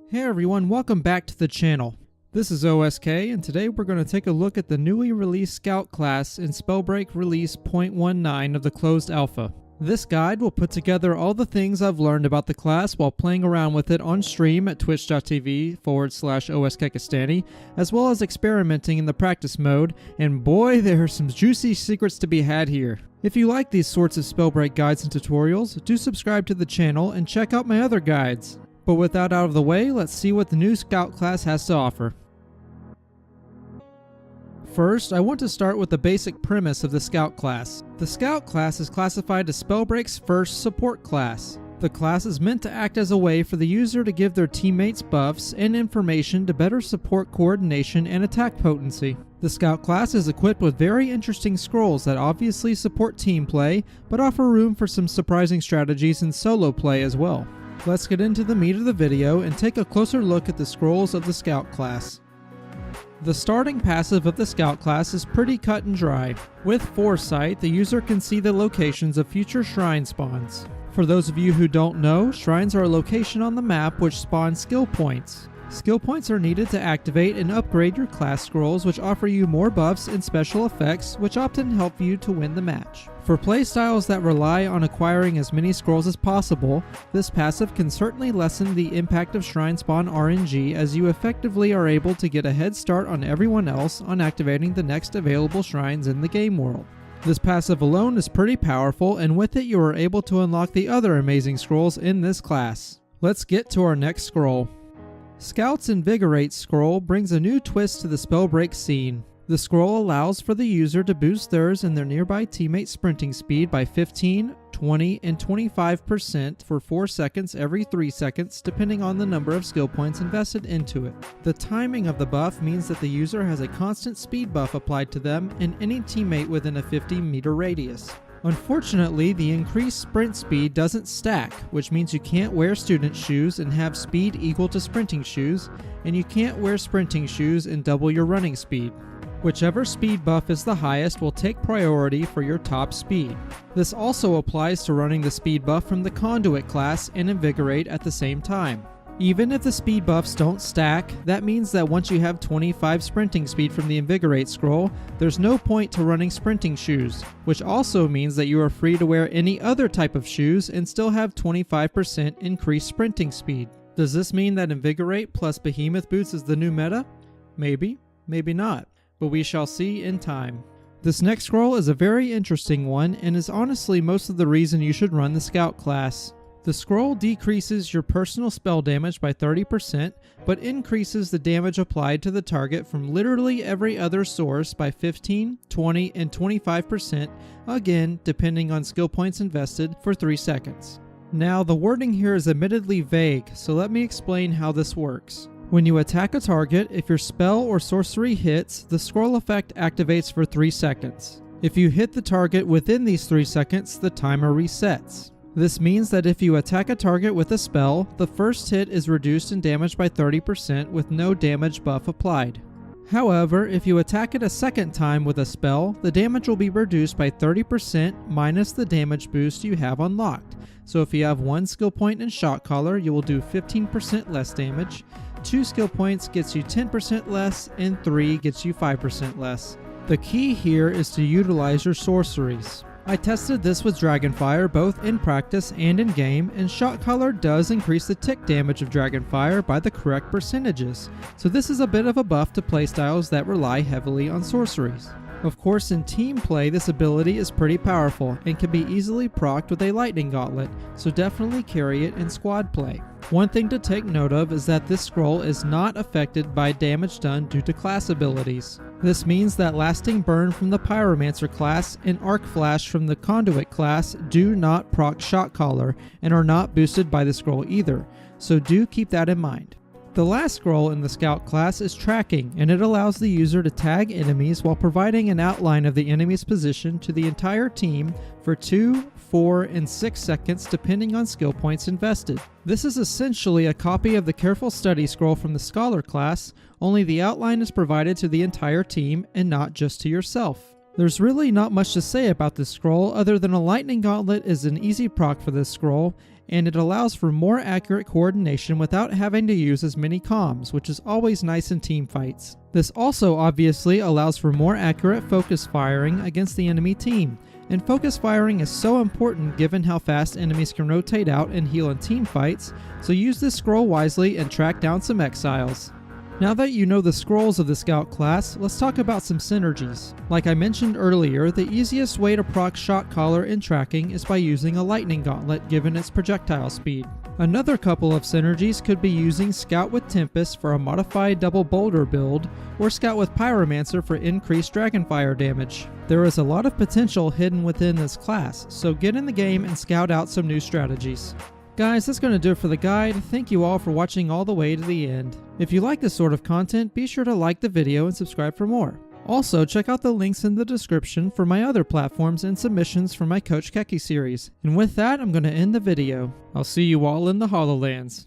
Hey everyone, welcome back to the channel. This is OSK, and today we're going to take a look at the newly released Scout class in Spellbreak Release 0.19 of the Closed Alpha. This guide will put together all the things I've learned about the class while playing around with it on stream at twitch.tv/OSKakistani, as well as experimenting in the practice mode, and boy, there are some juicy secrets to be had here. If you like these sorts of Spellbreak guides and tutorials, do subscribe to the channel and check out my other guides. But with that out of the way, let's see what the new Scout class has to offer. First, I want to start with the basic premise of the Scout class. The Scout class is classified as Spellbreak's first support class. The class is meant to act as a way for the user to give their teammates buffs and information to better support coordination and attack potency. The Scout class is equipped with very interesting scrolls that obviously support team play, but offer room for some surprising strategies in solo play as well. Let's get into the meat of the video and take a closer look at the scrolls of the Scout class. The starting passive of the Scout class is pretty cut and dry. With Foresight, the user can see the locations of future shrine spawns. For those of you who don't know, shrines are a location on the map which spawn skill points. Skill points are needed to activate and upgrade your class scrolls, which offer you more buffs and special effects, which often help you to win the match. For playstyles that rely on acquiring as many scrolls as possible, this passive can certainly lessen the impact of shrine spawn RNG, as you effectively are able to get a head start on everyone else on activating the next available shrines in the game world. This passive alone is pretty powerful, and with it you are able to unlock the other amazing scrolls in this class. Let's get to our next scroll. Scout's Invigorate scroll brings a new twist to the Spellbreak scene. The scroll allows for the user to boost theirs and their nearby teammates' sprinting speed by 15, 20, and 25% for 4 seconds every 3 seconds, depending on the number of skill points invested into it. The timing of the buff means that the user has a constant speed buff applied to them and any teammate within a 50-meter radius. Unfortunately, the increased sprint speed doesn't stack, which means you can't wear student shoes and have speed equal to sprinting shoes, and you can't wear sprinting shoes and double your running speed. Whichever speed buff is the highest will take priority for your top speed. This also applies to running the speed buff from the Conduit class and Invigorate at the same time. Even if the speed buffs don't stack, that means that once you have 25 sprinting speed from the Invigorate scroll, there's no point to running sprinting shoes, which also means that you are free to wear any other type of shoes and still have 25% increased sprinting speed. Does this mean that Invigorate plus Behemoth boots is the new meta? Maybe, maybe not, but we shall see in time. This next scroll is a very interesting one and is honestly most of the reason you should run the Scout class. The scroll decreases your personal spell damage by 30%, but increases the damage applied to the target from literally every other source by 15, 20, and 25%, again depending on skill points invested, for 3 seconds. Now, the wording here is admittedly vague, so let me explain how this works. When you attack a target, if your spell or sorcery hits, the scroll effect activates for 3 seconds. If you hit the target within these 3 seconds, the timer resets. This means that if you attack a target with a spell, the first hit is reduced in damage by 30% with no damage buff applied. However, if you attack it a second time with a spell, the damage will be reduced by 30% minus the damage boost you have unlocked. So if you have 1 skill point in Shot Caller, you will do 15% less damage, 2 skill points gets you 10% less, and 3 gets you 5% less. The key here is to utilize your sorceries. I tested this with Dragonfire both in practice and in game, and Shot Caller does increase the tick damage of Dragonfire by the correct percentages, so this is a bit of a buff to playstyles that rely heavily on sorceries. Of course, in team play, this ability is pretty powerful and can be easily procced with a Lightning Gauntlet, so definitely carry it in squad play. One thing to take note of is that this scroll is not affected by damage done due to class abilities. This means that Lasting Burn from the Pyromancer class and Arc Flash from the Conduit class do not proc Shot Caller and are not boosted by the scroll either, so do keep that in mind. The last scroll in the Scout class is Tracking, and it allows the user to tag enemies while providing an outline of the enemy's position to the entire team for 2, 4, and 6 seconds depending on skill points invested. This is essentially a copy of the Careful Study scroll from the Scholar class, only the outline is provided to the entire team and not just to yourself. There's really not much to say about this scroll other than a lightning gauntlet is an easy proc for this scroll, and it allows for more accurate coordination without having to use as many comms, which is always nice in team fights. This also obviously allows for more accurate focus firing against the enemy team, and focus firing is so important given how fast enemies can rotate out and heal in team fights, so use this scroll wisely and track down some exiles. Now that you know the scrolls of the Scout class, let's talk about some synergies. Like I mentioned earlier, the easiest way to proc Shot Caller and tracking is by using a lightning gauntlet given its projectile speed. Another couple of synergies could be using Scout with Tempest for a modified double boulder build, or Scout with Pyromancer for increased Dragonfire damage. There is a lot of potential hidden within this class, so get in the game and scout out some new strategies. Guys, that's going to do it for the guide. Thank you all for watching all the way to the end. If you like this sort of content, be sure to like the video and subscribe for more. Also, check out the links in the description for my other platforms and submissions for my Coach Keki series. And with that, I'm going to end the video. I'll see you all in the HoloLands.